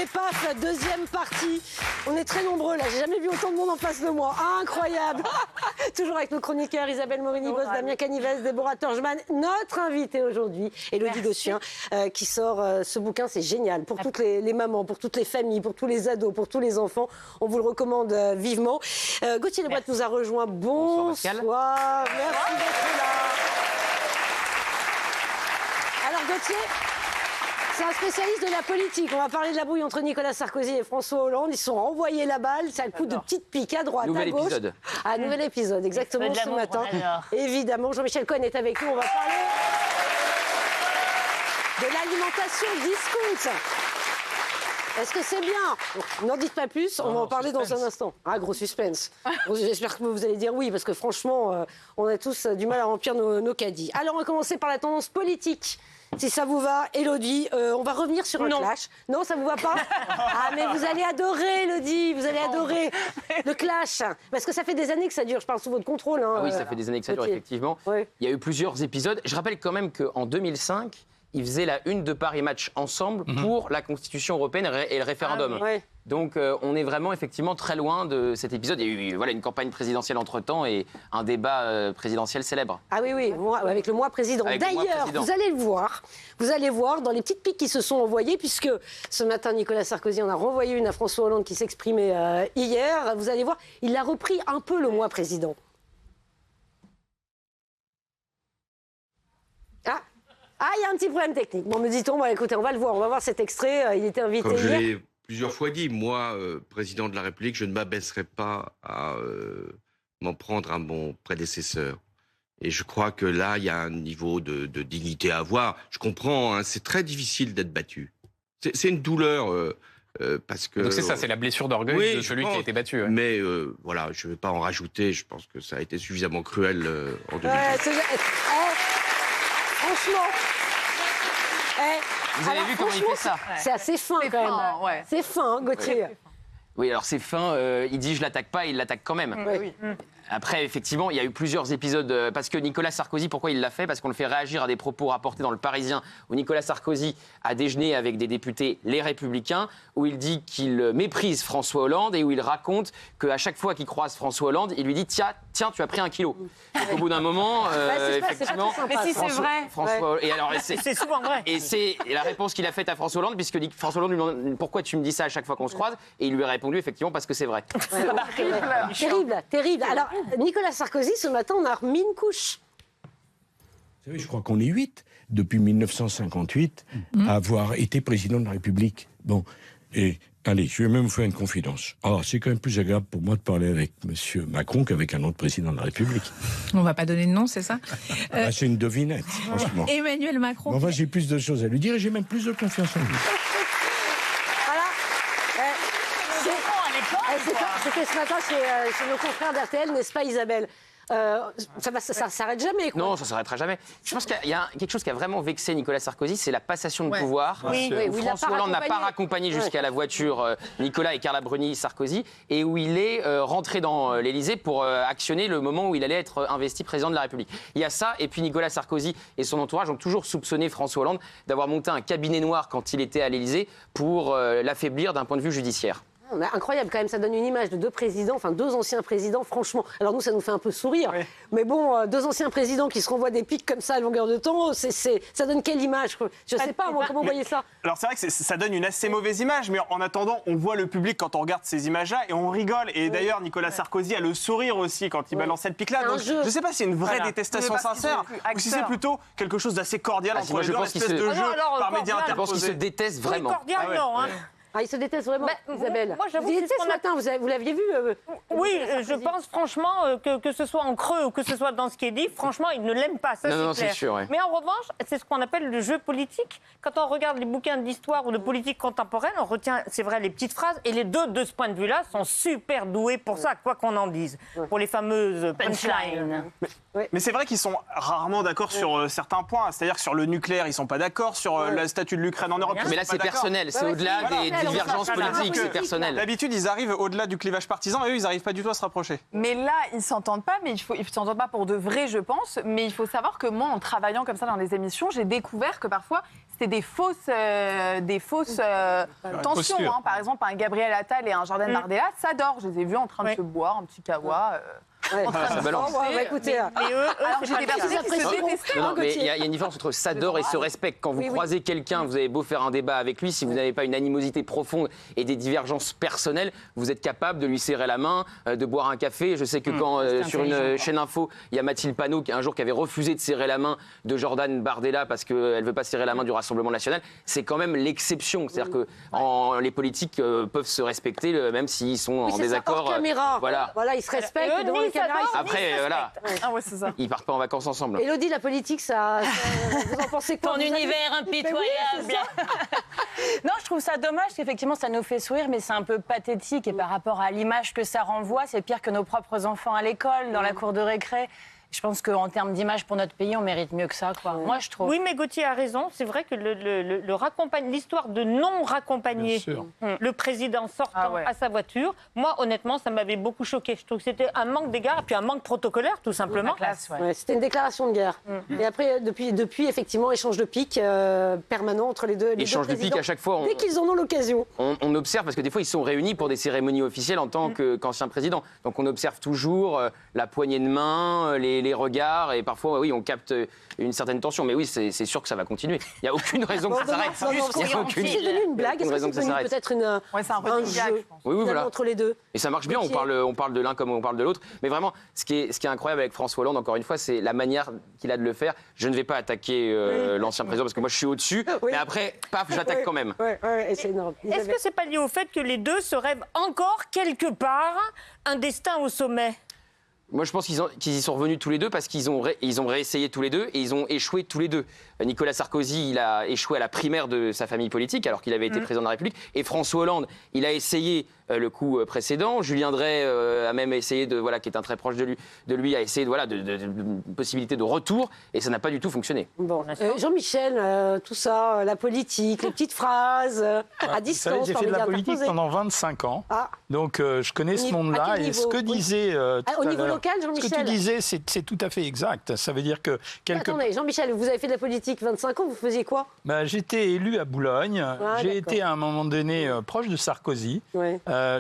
Allez, paf, la deuxième partie. On est très nombreux là, j'ai jamais vu autant de monde en face de moi. Incroyable. Toujours avec nos chroniqueurs Isabelle Morini-Bosse, Damien Canives, Déborah Torgeman. Notre invitée aujourd'hui, Élodie Gossuin, qui sort ce bouquin. C'est génial pour toutes les mamans, pour toutes les familles, pour tous les ados, pour tous les enfants. On vous le recommande vivement. Gauthier Lebret nous a rejoint. Bonsoir. Merci d'être là. Alors Gauthier, c'est un spécialiste de la politique. On va parler de la bouille entre Nicolas Sarkozy et François Hollande. Ils se sont renvoyés la balle. C'est un coup de petites piques à droite, à gauche. Épisode. Ah, nouvel épisode, exactement ce matin. Évidemment, Jean-Michel Cohen est avec nous. On va parler de l'alimentation discount. Est-ce que c'est bien? N'en dites pas plus, on va en parler dans un instant. Ah, gros suspense. J'espère que vous allez dire oui, parce que franchement, on a tous du mal à remplir nos caddies. Alors, on va commencer par la tendance politique. Si ça vous va, Élodie, on va revenir sur un clash. Non, ça vous va pas? Ah, mais vous allez adorer, Élodie, vous allez adorer le clash. Parce que ça fait des années que ça dure, je parle sous votre contrôle. Hein, ah oui, ça fait des années que ça dure, effectivement. Oui. Il y a eu plusieurs épisodes. Je rappelle quand même qu'en 2005, ils faisaient la une de Paris Match ensemble pour la Constitution européenne et le référendum. Ah, oui. Donc on est vraiment effectivement très loin de cet épisode. Il y a eu une campagne présidentielle entre-temps et un débat présidentiel célèbre. Ah oui, oui, avec le mois président. D'ailleurs, vous allez voir dans les petites piques qui se sont envoyées, puisque ce matin, Nicolas Sarkozy en a renvoyé une à François Hollande qui s'exprimait hier. Vous allez voir, il a repris un peu le mois président. Ah, il y a un petit problème technique. Bon, me dit-on, écoutez, on va le voir. On va voir cet extrait. Il était invité Comme hier. je l'ai plusieurs fois dit, moi, président de la République, je ne m'abaisserai pas à m'en prendre à mon prédécesseur. Et je crois que là, il y a un niveau de dignité à avoir. Je comprends, hein, c'est très difficile d'être battu. C'est une douleur... parce que, donc c'est ça, c'est la blessure d'orgueil de celui qui a été battu. Ouais. Mais voilà, je ne vais pas en rajouter. Je pense que ça a été suffisamment cruel en 2010. Franchement... Vous avez vu comment il fait ça? C'est assez fin quand même. Ouais. C'est fin, hein, Gauthier. Oui, alors c'est fin. Il dit je l'attaque pas, il l'attaque quand même. Oui. Après, effectivement, il y a eu plusieurs épisodes. Parce que Nicolas Sarkozy, pourquoi il l'a fait? Parce qu'on le fait réagir à des propos rapportés dans Le Parisien, où Nicolas Sarkozy a déjeuné avec des députés Les Républicains, où il dit qu'il méprise François Hollande et où il raconte qu'à chaque fois qu'il croise François Hollande, il lui dit tiens, tu as pris 1 kilo. Au bout d'un moment, effectivement. Mais si c'est vrai. C'est souvent vrai. Et c'est la réponse qu'il a faite à François Hollande, puisque François Hollande lui demande pourquoi tu me dis ça à chaque fois qu'on se croise, et il lui a répondu effectivement parce que c'est vrai. Terrible. Alors, Nicolas Sarkozy, ce matin, on a remis une couche. Vous savez, je crois qu'on est 8 depuis 1958 à avoir été président de la République. Bon, et allez, je vais même vous faire une confidence. Alors, c'est quand même plus agréable pour moi de parler avec M. Macron qu'avec un autre président de la République. On ne va pas donner de nom, c'est ça? C'est une devinette, franchement. Emmanuel Macron. Bon, enfin, j'ai plus de choses à lui dire et j'ai même plus de confiance en lui. C'était ce matin chez nos confrères d'RTL, n'est-ce pas Isabelle? Ça s'arrête jamais, quoi. Non, ça s'arrêtera jamais. Je pense qu'il y a quelque chose qui a vraiment vexé Nicolas Sarkozy, c'est la passation de pouvoir. Où François Hollande n'a pas raccompagné jusqu'à la voiture Nicolas et Carla Bruni Sarkozy, et où il est rentré dans l'Élysée pour actionner le moment où il allait être investi président de la République. Il y a ça, et puis Nicolas Sarkozy et son entourage ont toujours soupçonné François Hollande d'avoir monté un cabinet noir quand il était à l'Élysée pour l'affaiblir d'un point de vue judiciaire. Mais incroyable quand même, ça donne une image de deux anciens présidents, franchement. Alors nous, ça nous fait un peu sourire, mais bon, 2 anciens présidents qui se renvoient des pics comme ça à longueur de temps, ça donne quelle image? Je sais pas, moi, comment vous voyez ça? Alors c'est vrai que ça donne une assez mauvaise image, mais en attendant, on voit le public quand on regarde ces images-là et on rigole. Et d'ailleurs, Nicolas Sarkozy a le sourire aussi quand il balance cette pique-là. Donc je sais pas si c'est une vraie détestation sincère ou si c'est plutôt quelque chose d'assez cordial entre les deux, une espèce de jeu par médias interposés. Je pense qu'ils se détestent vraiment. Cordial, non, hein. Ah, ils se détestent vraiment, Isabelle. Moi, vous y étiez ce matin, vous l'aviez vu Oui, je pense franchement que ce soit en creux ou que ce soit dans ce qui est dit, franchement, ils ne l'aiment pas, ça c'est clair. Sûr, Mais en revanche, c'est ce qu'on appelle le jeu politique. Quand on regarde les bouquins d'histoire ou de politique contemporaine, on retient, c'est vrai, les petites phrases. Et les deux, de ce point de vue-là, sont super doués pour ça, quoi qu'on en dise. Pour les fameuses punchlines. Mais c'est vrai qu'ils sont rarement d'accord sur certains points. C'est-à-dire que sur le nucléaire, ils ne sont pas d'accord. Sur le statut de l'Ukraine en Europe, mais là, c'est personnel. C'est au-delà divergences politiques, c'est personnel. D'habitude, ils arrivent au-delà du clivage partisan et eux, ils n'arrivent pas du tout à se rapprocher. Mais là, ils ne s'entendent pas, mais ils ne s'entendent pas pour de vrai, je pense. Mais il faut savoir que moi, en travaillant comme ça dans les émissions, j'ai découvert que parfois, c'était des fausses tensions. Hein. Par exemple, un Gabriel Attal et un Jordan Bardella s'adorent. Je les ai vus en train de se boire un petit kawa. Ça balance. Écoutez, Mais eux, j'ai des personnes qui se détestaient. Non, mais il y a une différence entre s'adore et se respecte. Quand vous croisez quelqu'un, vous avez beau faire un débat avec lui, si vous n'avez pas une animosité profonde et des divergences personnelles, vous êtes capable de lui serrer la main, de boire un café. Je sais que quand sur une chaîne info, il y a Mathilde Panot qui un jour qui avait refusé de serrer la main de Jordan Bardella parce qu'elle ne veut pas serrer la main du Rassemblement national, c'est quand même l'exception. C'est-à-dire que les politiques peuvent se respecter même s'ils sont en désaccord. Hors caméra. Voilà, ils se respectent devant les caméras. Après, voilà. Ah ouais, c'est ça. Ils partent pas en vacances ensemble. Élodie, la politique, vous en pensez quoi? Ton univers impitoyable. Non, je trouve ça dommage qu'effectivement ça nous fait sourire, mais c'est un peu pathétique. Et par rapport à l'image que ça renvoie, c'est pire que nos propres enfants à l'école, dans la cour de récré. Je pense qu'en termes d'image pour notre pays, on mérite mieux que ça, quoi. Moi, je trouve. Oui, mais Gauthier a raison. C'est vrai que l'histoire de non raccompagner le président sortant à sa voiture, moi, honnêtement, ça m'avait beaucoup choqué. Je trouve que c'était un manque d'égard et puis un manque protocolaire, tout simplement. C'était une déclaration de guerre. Et après, depuis effectivement, échange de piques permanent entre les deux. Échange de piques à chaque fois. Dès qu'ils en ont l'occasion. On observe, parce que des fois, ils sont réunis pour des cérémonies officielles en tant qu'ancien président. Donc, on observe toujours la poignée de main, les regards, et parfois, oui, on capte une certaine tension. Mais oui, c'est sûr que ça va continuer. Il n'y a aucune raison que ça s'arrête. C'est devenu une blague. Est-ce que c'est devenu peut-être un jeu entre les deux? Et ça marche bien, on parle de l'un comme on parle de l'autre. Mais vraiment, ce qui est incroyable avec François Hollande, encore une fois, c'est la manière qu'il a de le faire. Je ne vais pas attaquer l'ancien président, parce que moi, je suis au-dessus. Mais après, paf, j'attaque quand même. C'est énorme. Est-ce que c'est pas lié au fait que les deux se rêvent encore, quelque part, un destin au sommet? Moi, je pense qu'ils y sont revenus tous les deux parce qu'ils ont réessayé tous les deux et ils ont échoué tous les deux. Nicolas Sarkozy, il a échoué à la primaire de sa famille politique alors qu'il avait été président de la République. Et François Hollande, il a essayé le coup précédent. Julien Drey a même essayé qui est un très proche de lui, a essayé de possibilité de retour et ça n'a pas du tout fonctionné. Bon, Jean-Michel, tout ça, la politique, les petites phrases, à distance. Vous savez, j'ai fait de la politique pendant 25 ans, donc je connais ce monde-là et ce que disait au niveau local, Jean-Michel. Ce que tu disais, c'est tout à fait exact. Ça veut dire que Attendez, Jean-Michel, vous avez fait de la politique 25 ans, vous faisiez quoi? J'étais élu à Boulogne. J'ai été à un moment donné proche de Sarkozy.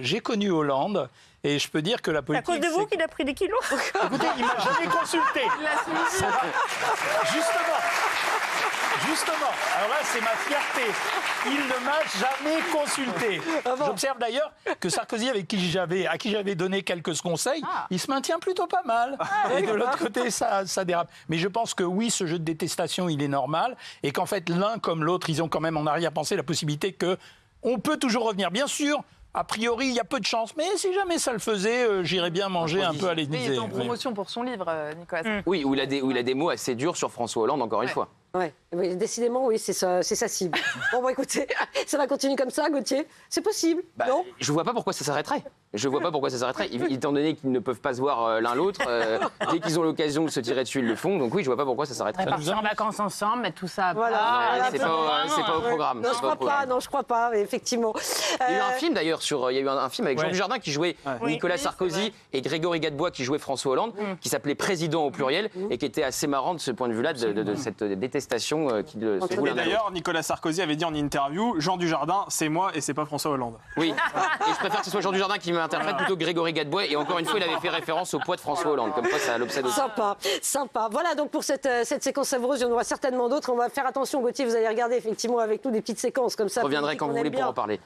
J'ai connu Hollande. Et je peux dire que la politique... C'est à cause de vous qu'il a pris des kilos? Écoutez, il m'a jamais consulté. Justement. Alors là, c'est ma fierté. Il ne m'a jamais consulté. J'observe d'ailleurs que Sarkozy, à qui j'avais donné quelques conseils, il se maintient plutôt pas mal. Et de l'autre côté, ça dérape. Mais je pense que oui, ce jeu de détestation, il est normal. Et qu'en fait, l'un comme l'autre, ils ont quand même en arrière-pensée la possibilité qu'on peut toujours revenir. Bien sûr, a priori, il y a peu de chance. Mais si jamais ça le faisait, j'irais bien manger un peu à l'Élysée. Il est en promotion pour son livre, Nicolas. Oui, où il a des mots assez durs sur François Hollande, encore une fois. Oui, décidément, oui, c'est sa cible. Bon, écoutez, ça va continuer comme ça, Gauthier? C'est possible, non? Je vois pas pourquoi ça s'arrêterait. Étant donné qu'ils ne peuvent pas se voir l'un l'autre. Dès qu'ils ont l'occasion de se tirer dessus, ils le font. Donc oui, je vois pas pourquoi ça s'arrêterait. Partir en vacances ensemble, mettre tout ça à plat. C'est pas au programme. Non, je crois pas, effectivement. Il y a eu un film d'ailleurs il y a eu un film avec Jean Dujardin qui jouait Nicolas Sarkozy et Grégory Gadebois qui jouait François Hollande, qui s'appelait Président au pluriel et qui était assez marrant de ce point de vue-là, de cette détestation qui se roule. Et d'ailleurs, Nicolas Sarkozy avait dit en interview, Jean Dujardin, c'est moi et c'est pas François Hollande. Oui, et je préfère que ce soit Jean Dujardin qui m'interprète plutôt que Grégory Gadebois. Et encore une fois, il avait fait référence au poids de François Hollande. Comme quoi, ça l'obsède aussi. Sympa. Voilà donc pour cette séquence savoureuse. Il y en aura certainement d'autres. On va faire attention, Gauthier, vous allez regarder effectivement avec nous des petites séquences comme ça. Je reviendrai quand vous voulez pour en parler.